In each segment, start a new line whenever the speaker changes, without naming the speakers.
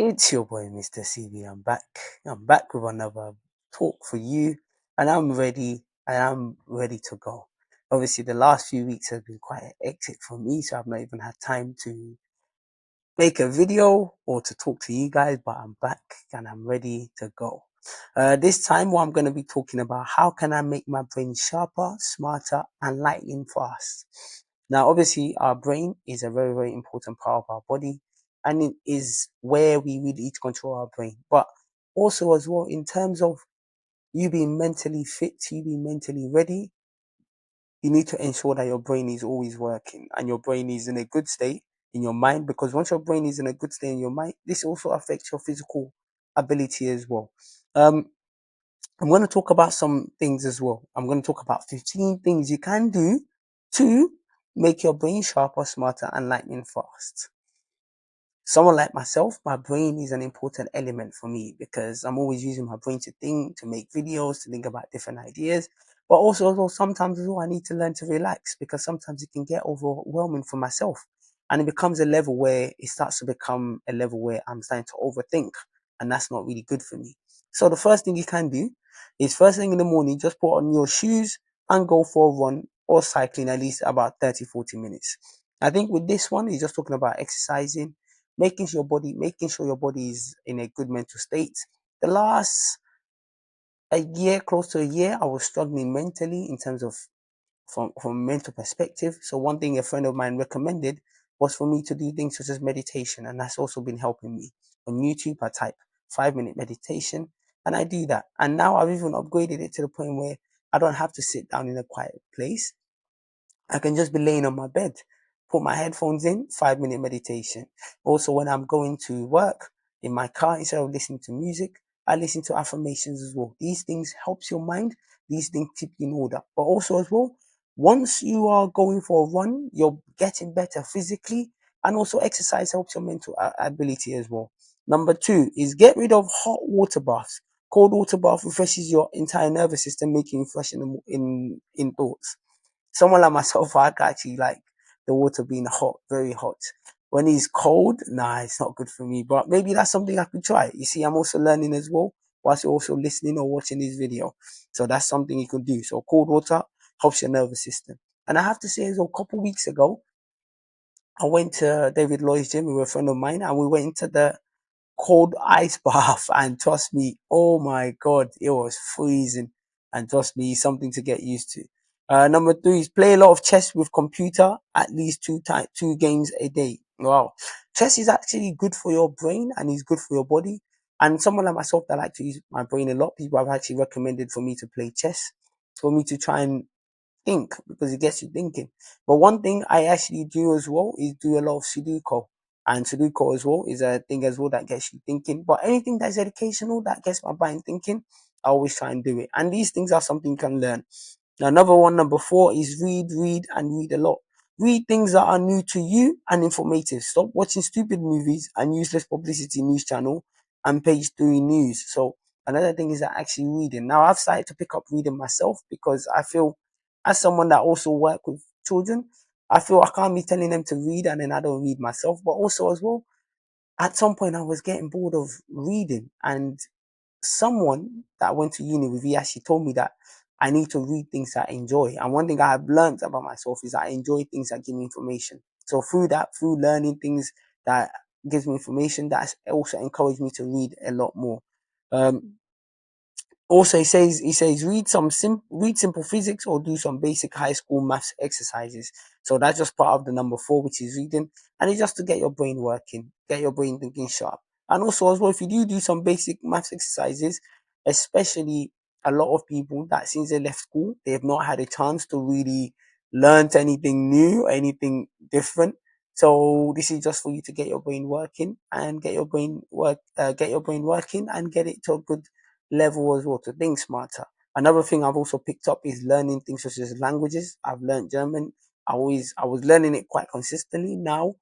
It's your boy, Mr. CB. I'm back. I'm back with another talk for you, and I'm ready. And I'm ready to go. Obviously, the last few weeks have been quite hectic for me, so I've not even had time to make a video or to talk to you guys. But I'm back and I'm ready to go. This time, what I'm going to be talking about: how can I make my brain sharper, smarter, and lightning fast? Now, obviously, our brain is a very, very important part of our body, and it is where we really need to control our brain. But also, as well, in terms of you being mentally fit, you being mentally ready, you need to ensure that your brain is always working and your brain is in a good state in your mind. Because once your brain is in a good state in your mind, this also affects your physical ability as well. Um, I'm going to talk about some things as well. I'm going to talk about 15 things you can do to make your brain sharper, smarter, and lightning fast. Someone like myself, my brain is an important element for me because I'm always using my brain to think, to make videos, to think about different ideas. But also sometimes as well, I need to learn to relax because sometimes it can get overwhelming for myself. And it becomes a level where it starts to become a level where I'm starting to overthink. And that's not really good for me. So the first thing you can do is first thing in the morning, just put on your shoes and go for a run or cycling at least about 30, 40 minutes. I think with this one, it's just talking about exercising, making sure your body is in a good mental state. The last a year, close to a year, I was struggling mentally in terms of from a mental perspective. So one thing a friend of mine recommended was for me to do things such as meditation, and that's also been helping me. On YouTube, I type 5 minute meditation, and I do that. And now I've even upgraded it to the point where I don't have to sit down in a quiet place. I can just be laying on my bed, put my headphones in, 5 minute meditation. Also, when I'm going to work in my car, instead of listening to music, I listen to affirmations as well. These things helps your mind. These things keep you in order. But also as well, once you are going for a run, you're getting better physically, and also exercise helps your mental ability as well. Number two is get rid of hot water baths. Cold water bath refreshes your entire nervous system, making you fresh in thoughts. Someone like myself, I actually like the water being hot, very hot. When it's cold, nah, it's not good for me. But maybe that's something I could try. You see, I'm also learning as well, whilst you're also listening or watching this video. So that's something you could do. So cold water helps your nervous system. And I have to say as well, a couple of weeks ago, I went to David Lloyd's gym with a friend of mine, and we went into the cold ice bath, and trust me, oh my god, it was freezing, and trust me, it's something to get used to. Number three is play a lot of chess with computer, at least two games a day. Wow, chess is actually good for your brain and is good for your body. And someone like myself that like to use my brain a lot, people have actually recommended for me to play chess, for me to try and think, because it gets you thinking. But one thing I actually do as well is do a lot of Sudoku. And Sudoku as well is a thing as well that gets you thinking. But anything that's educational that gets my brain thinking, I always try and do it. And these things are something you can learn. Now, another one, number four, is read, and read a lot. Read things that are new to you and informative. Stop watching stupid movies and useless publicity news channel and page three news. So another thing is that actually reading. Now I've started to pick up reading myself because I feel, as someone that also work with children, I feel I can't be telling them to read and then I don't read myself. But also as well, at some point I was getting bored of reading, and someone that I went to uni with, he actually told me that I need to read things that I enjoy. And one thing I have learned about myself is that I enjoy things that give me information. So through that, through learning things that gives me information, that's also encouraged me to read a lot more. Um, Also, he says read simple physics or do some basic high school maths exercises. So that's just part of the number four, which is reading, and it's just to get your brain working, get your brain thinking sharp. And also as well, if you do some basic maths exercises, especially a lot of people that since they left school, they have not had a chance to really learn anything new, anything different. So this is just for you to get your brain working and get your brain working and get it to a good level as well, to think smarter. Another thing I've also picked up is learning things such as languages. I've learned German. I was learning it quite consistently. Now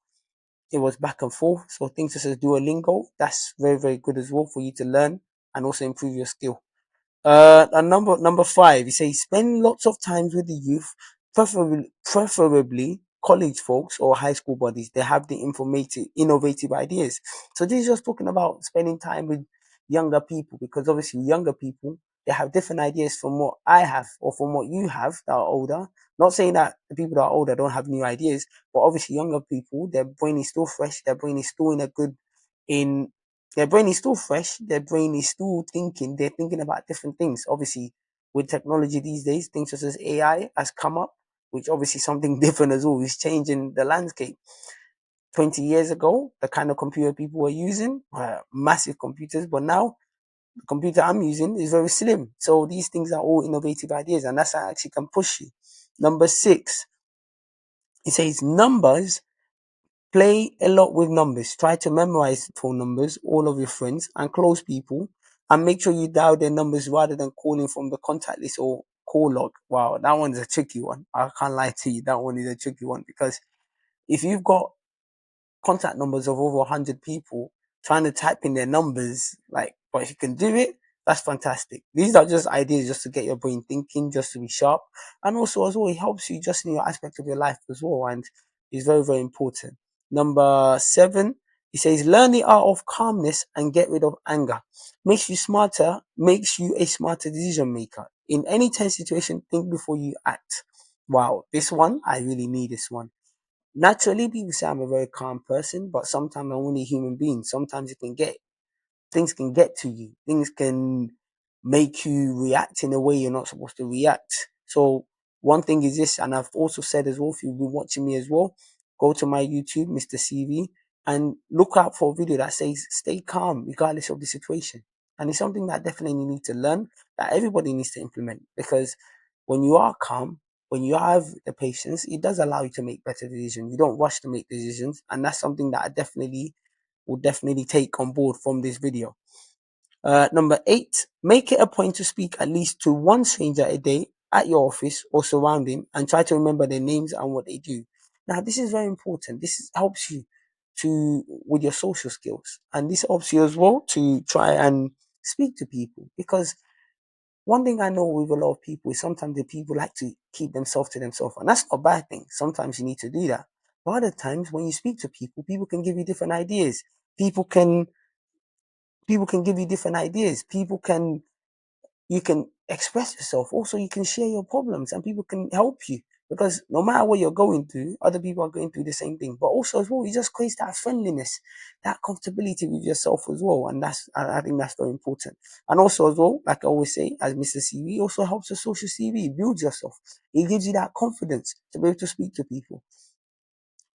it was back and forth. So things such as Duolingo, that's very, very good as well for you to learn and also improve your skill. And number five, you say spend lots of times with the youth, preferably college folks or high school buddies, they have the informative, innovative ideas. So this is just talking about spending time with younger people, because obviously younger people, they have different ideas from what I have or from what you have that are older. Not saying that the people that are older don't have new ideas, but obviously younger people, their brain is still fresh, their brain is still in a good in their brain is still fresh, their brain is still thinking, they're thinking about different things. Obviously, with technology these days, things such as AI has come up, which obviously something different as well is changing the landscape. 20 years ago, the kind of computer people were using were massive computers, but now the computer I'm using is very slim. So these things are all innovative ideas, and that's how actually can push you. Number 6, it says numbers. Play a lot with numbers. Try to memorize phone numbers, all of your friends and close people, and make sure you dial their numbers rather than calling from the contact list or call log. Wow, that one's a tricky one. I can't lie to you. That one is a tricky one, because if you've got contact numbers of over 100 people trying to type in their numbers, like, but if you can do it, that's fantastic. These are just ideas just to get your brain thinking, just to be sharp. And also, as well, it helps you just in your aspect of your life as well. And it's very, very important. Number 7, he says, learn the art of calmness and get rid of anger. Makes you a smarter decision maker. In any tense situation, think before you act. Wow, this one, I really need this one. Naturally, people say I'm a very calm person, but sometimes I'm only a human being. Sometimes things can get to you. Things can make you react in a way you're not supposed to react. So one thing is this, and I've also said as well, if you've been watching me as well, go to my YouTube, Mr. CV, and look out for a video that says stay calm regardless of the situation. And it's something that I definitely need to learn, that everybody needs to implement, because when you are calm, when you have the patience, it does allow you to make better decisions. You don't rush to make decisions, and that's something that I definitely will definitely take on board from this video. Number 8, make it a point to speak at least to one stranger a day at your office or surrounding, and try to remember their names and what they do. Now, this is very important. Helps you with your social skills, and this helps you as well to try and speak to people, because one thing I know with a lot of people is sometimes the people like to keep themselves to themselves, and that's not a bad thing. Sometimes you need to do that. But other times when you speak to people, people can give you different ideas. People can people can give you different ideas. You can express yourself. Also, you can share your problems, and people can help you, because no matter what you're going through, other people are going through the same thing. But also as well, it just creates that friendliness, that comfortability with yourself as well, and I think that's very important. And also as well, like I always say, as Mr. CV, it also helps your social CV, builds yourself. It gives you that confidence to be able to speak to people.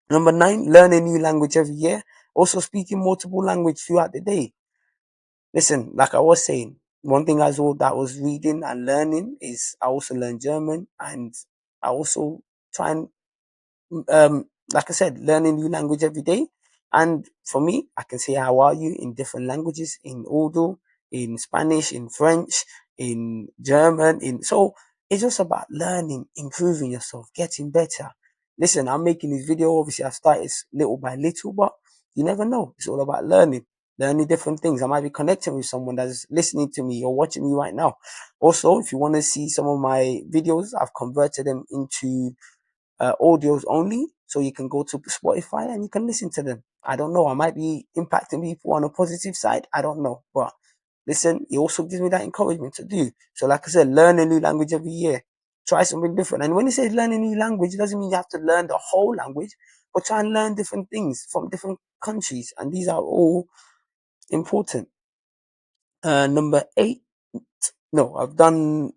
Number 9, learn a new language every year. Also, speaking multiple language throughout the day. Listen, like I was saying, one thing as well that I was reading and learning is I also learned German, and I also try and like I said, learning new language every day. And for me, I can say how are you in different languages, in Urdu, in Spanish, in French, in German, in so it's just about learning, improving yourself, getting better. Listen, I'm making this video. Obviously, I've started little by little, but you never know. It's all about learning different things. I might be connecting with someone that's listening to me or watching me right now. Also, if you want to see some of my videos, I've converted them into audios only, so you can go to Spotify and you can listen to them. I don't know, I might be impacting people on a positive side, I don't know, but listen, it also gives me that encouragement to do. So like I said, learn a new language every year, try something different. And when it says learn a new language, it doesn't mean you have to learn the whole language, but try and learn different things from different countries, and these are all important. Number 8, no, I've done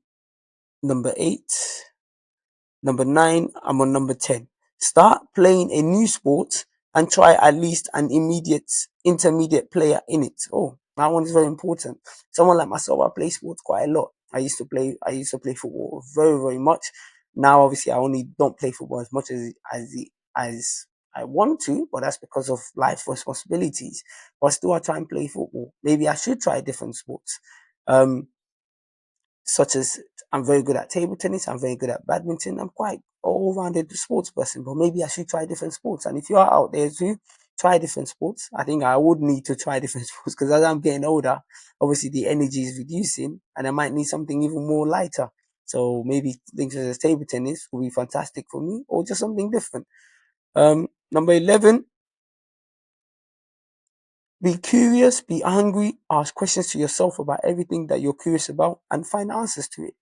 number 8. Number 9, I'm on number 10. Start playing a new sport and try at least an intermediate player in it. Oh, that one is very important. Someone like myself, I play sports quite a lot. I used to play football very, very much. Now, obviously, I only don't play football as much as I want to, but that's because of life responsibilities. But still, I try and play football. Maybe I should try different sports. Um, Such as I'm very good at table tennis, I'm very good at badminton, I'm quite all-rounded sports person, but maybe I should try different sports. And if you are out there too, try different sports. I think I would need to try different sports, because as I'm getting older, obviously the energy is reducing and I might need something even more lighter. So maybe things such as table tennis will be fantastic for me, or just something different. Number 11, be curious, be hungry, ask questions to yourself about everything that you're curious about and find answers to it.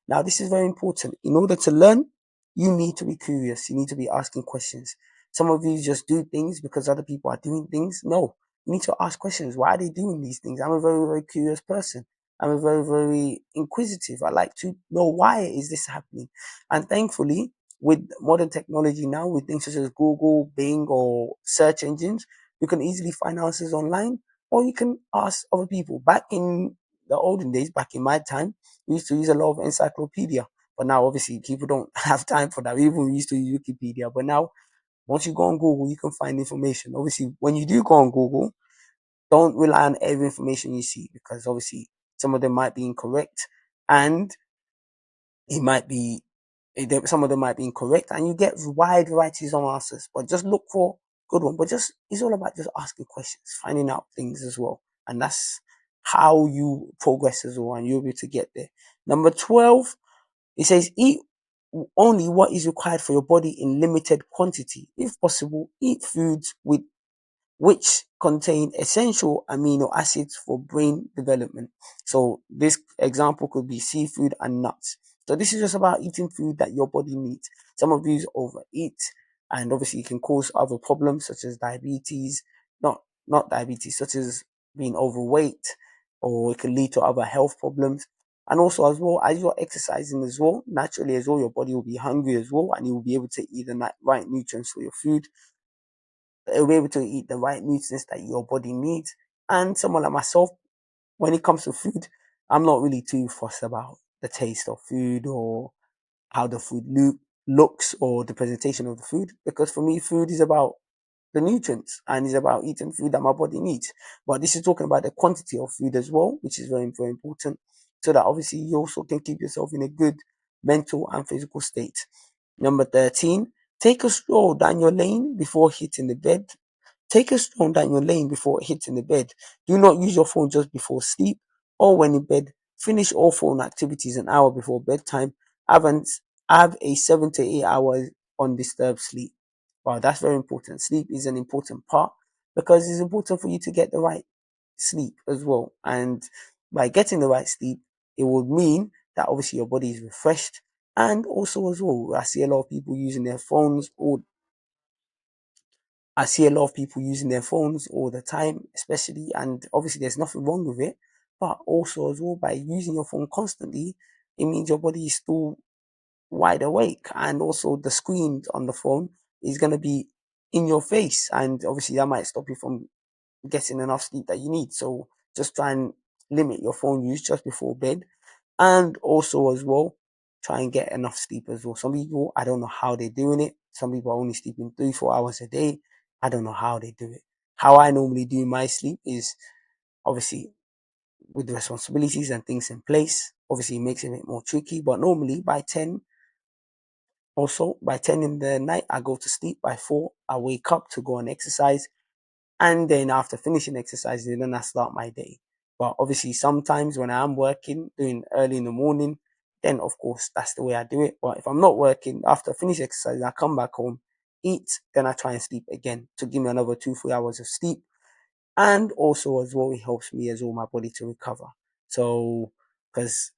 Now, this is very important. In order to learn, you need to be curious. You need to be asking questions. Some of you just do things because other people are doing things. No, you need to ask questions. Why are they doing these things? I'm a very, very curious person. I'm a very, very inquisitive. I like to know why is this happening. And thankfully, with modern technology now, with things such as Google, Bing, or search engines, you can easily find answers online, or you can ask other people. Back in the olden days, back in my time, we used to use a lot of encyclopedia. But now, obviously, people don't have time for that. Even we used to use Wikipedia. But now, once you go on Google, you can find information. Obviously, when you do go on Google, don't rely on every information you see because obviously some of them might be incorrect and it might be some of them might be incorrect, and you get wide varieties of answers. But just look for good one. But just it's all about just asking questions, finding out things as well, and that's how you progress as well, and you'll be able to get there. Number 12, it says eat only what is required for your body in limited quantity. If possible, eat foods with which contain essential amino acids for brain development. So this example could be seafood and nuts. So this is just about eating food that your body needs. Some of these overeat and obviously it can cause other problems such as diabetes, not diabetes, such as being overweight, or it can lead to other health problems. And also as well as you're exercising as well, naturally as well, your body will be hungry as well and you will be able to eat the right nutrients for your food. You'll be able to eat the right nutrients that your body needs. And someone like myself, when it comes to food, I'm not really too fussed about the taste of food or how the food looks or the presentation of the food because for me, food is about the nutrients and is about eating food that my body needs. But this is talking about the quantity of food as well, which is very, very important so that obviously you also can keep yourself in a good mental and physical state. Number 13, take a stroll down your lane before hitting the bed. Take a stroll down your lane before hitting the bed. Do not use your phone just before sleep or when in bed. Finish all phone activities an hour before bedtime. Have, an, have a 7 to 8 hours undisturbed sleep. Wow, that's very important. Sleep is an important part because it's important for you to get the right sleep as well. And by getting the right sleep, it would mean that obviously your body is refreshed. And also as well, I see a lot of people using their phones all I see a lot of people using their phones all the time, especially, and obviously there's nothing wrong with it. But also as well, by using your phone constantly, it means your body is still wide awake, and also the screen on the phone is gonna be in your face, and obviously that might stop you from getting enough sleep that you need. So just try and limit your phone use just before bed, and also as well try and get enough sleep as well. Some people, I don't know how they're doing it. Some people are only sleeping 3 4 hours a day. I don't know how they do it. How I normally do my sleep is obviously with the responsibilities and things in place. Obviously, it makes it a bit more tricky, but normally by 10, also by 10 in the night, I go to sleep. By 4, I wake up to go and exercise. And then after finishing exercising, then I start my day. But obviously, sometimes when I am working, doing early in the morning, then of course that's the way I do it. But if I'm not working, after I finish exercising, I come back home, eat, then I try and sleep again to give me another 2 3 hours of sleep. And also as well, it helps me as well my body to recover. So because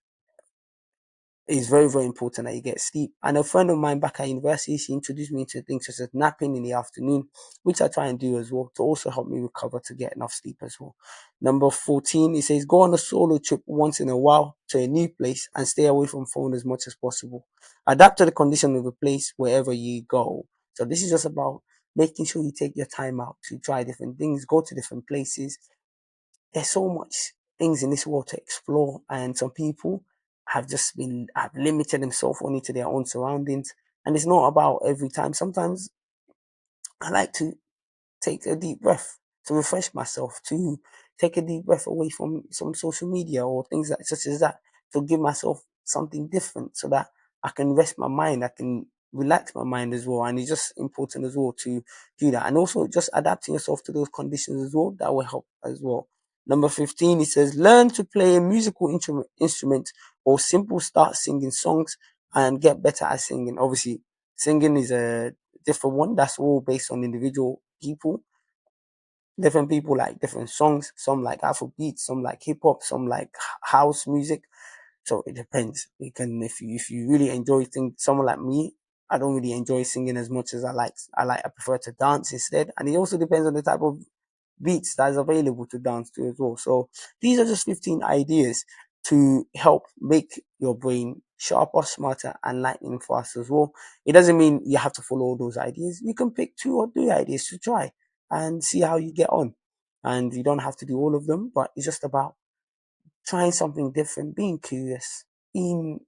it's very, very important that you get sleep. And a friend of mine back at university, she introduced me to things such as napping in the afternoon, which I try and do as well to also help me recover to get enough sleep as well. Number 14, it says go on a solo trip once in a while to a new place and stay away from phone as much as possible. Adapt to the condition of the place wherever you go. So this is just about making sure you take your time out to try different things, go to different places. There's so much things in this world to explore, and some people have limited themselves only to their own surroundings. And it's not about every time. Sometimes I like to take a deep breath to refresh myself, to take a deep breath away from some social media or things like such as that, to give myself something different so that I can rest my mind, I can relax my mind as well. And it's just important as well to do that. And also just adapting yourself to those conditions as well, that will help as well. Number 15, it says learn to play a musical instrument or simple start singing songs and get better at singing. Obviously, singing is a different one. That's all based on individual people. Different people like different songs. Some like Afrobeat, some like hip hop, some like house music. So it depends. You can, if you really enjoy things, someone like me, I don't really enjoy singing as much as I like. I prefer to dance instead. And it also depends on the type of beats that is available to dance to as well. So these are just 15 ideas to help make your brain sharper, smarter, and lightning fast as well. It doesn't mean you have to follow all those ideas. You can pick 2 or 3 ideas to try and see how you get on. And you don't have to do all of them, but it's just about trying something different, being curious, being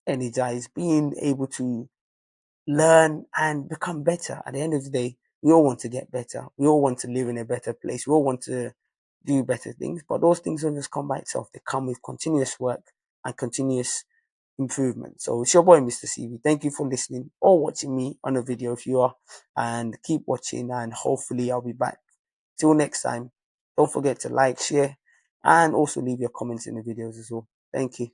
energized, being able to learn and become better. At the end of the day, we all want to get better. We all want to live in a better place. We all want to do better things, but those things don't just come by itself. They come with continuous work and continuous improvement. So it's your boy, Mr. CV. Thank you for listening or watching me on a video if you are, and keep watching, and hopefully I'll be back. Till next time, don't forget to like, share, and also leave your comments in the videos as well. Thank you.